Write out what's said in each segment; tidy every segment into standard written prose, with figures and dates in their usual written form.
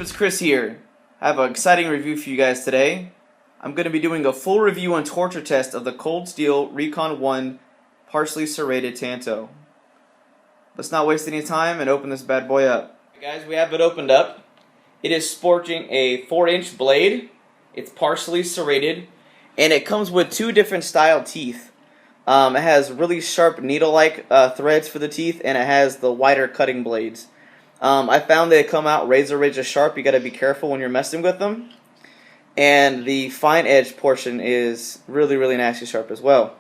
it's Chris here. I have an exciting review for you guys today. I'm going to be doing a full review and torture test of the STEEL Recon 1 partially serrated tanto. Let's not waste any time and open this bad boy up. Guys, we have it opened up. It is sporting a 4-inch blade. It's partially serrated, and it comes with two different style teeth. It has really sharp needle-like threads for the teeth, and it has the wider cutting blades. I found they come out razor sharp. You got to be careful when you're messing with them. And the fine edge portion is really nasty sharp as well.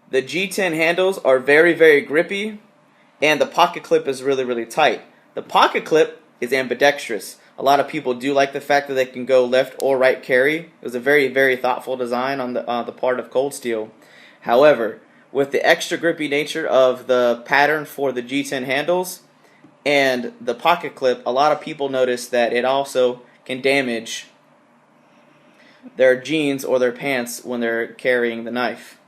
The G10 handles are very grippy, and the pocket clip is really tight. The pocket clip is ambidextrous. A lot of people do like the fact that they can go left or right carry. It was a very thoughtful design on the part of Cold Steel. However, with the extra grippy nature of the pattern for the G10 handles and the pocket clip, a lot of people notice that it also can damage their jeans or their pants when they're carrying the knife.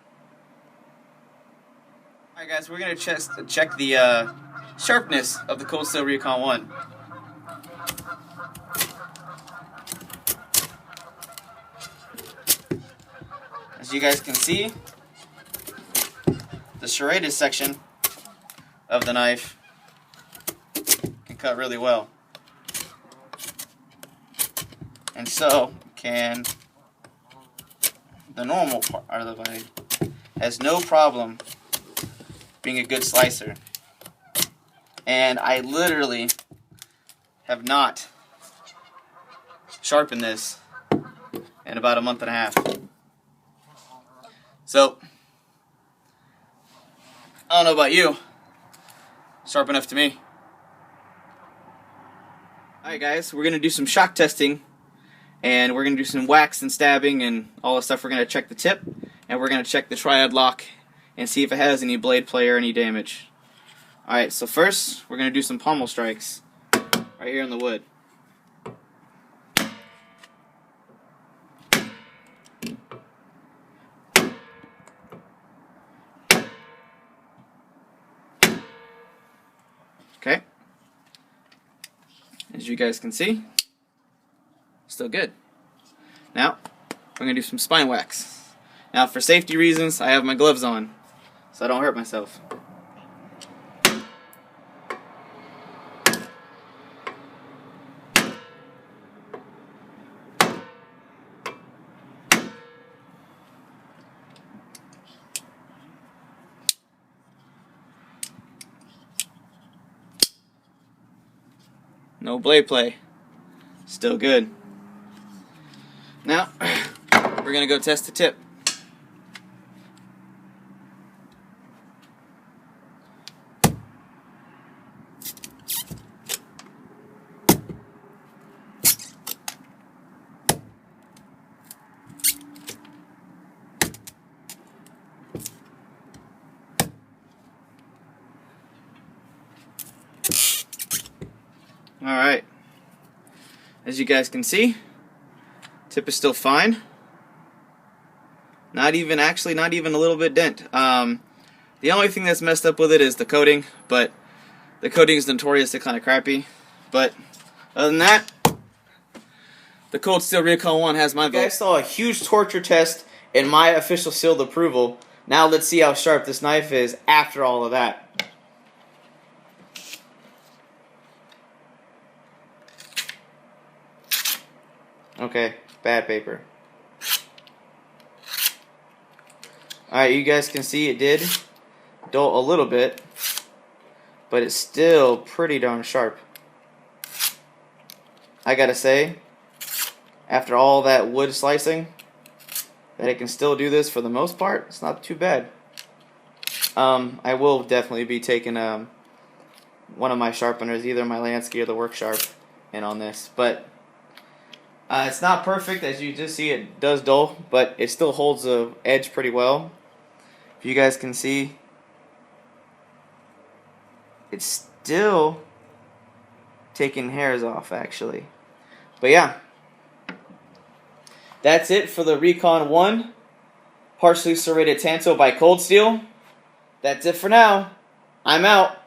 Alright guys, we're going to check the sharpness of the STEEL Recon 1. As you guys can see, the serrated section of the knife can cut really well. And so can the normal part of the blade. Has no problem being a good slicer. And I literally have not sharpened this in about a month and a half. So, I don't know about you, sharp enough to me. Alright guys, we're going to do some shock testing, and we're going to do some wax and stabbing and all the stuff. We're going to check the tip, and we're going to check the triad lock and see if it has any blade play or any damage. Alright, so first, we're going to do some pommel strikes right here in the wood. Okay, as you guys can see, still good. Now, we're going to do some spine wax. Now, for safety reasons, I have my gloves on, so I don't hurt myself. No blade play. Still good. Now, we're going to go test the tip. Alright, as you guys can see, tip is still fine. Not even a little bit dent. The only thing that's messed up with it is the coating, but the coating is notoriously kind of crappy. But other than that, the STEEL Recon 1 has my vote. You guys saw a huge torture test and my official sealed approval. Now let's see how sharp this knife is after all of that. Okay, bad paper. Alright, you guys can see it did dull a little bit, but it's still pretty darn sharp. I gotta say, after all that wood slicing, that it can still do this for the most part, it's not too bad. I will definitely be taking one of my sharpeners, either my Lansky or the Work Sharp, in on this, but it's not perfect. As you just see, it does dull, but it still holds the edge pretty well. If you guys can see, it's still taking hairs off actually. But yeah, that's it for the Recon 1 partially serrated tanto by Cold Steel. That's it for now. I'm out.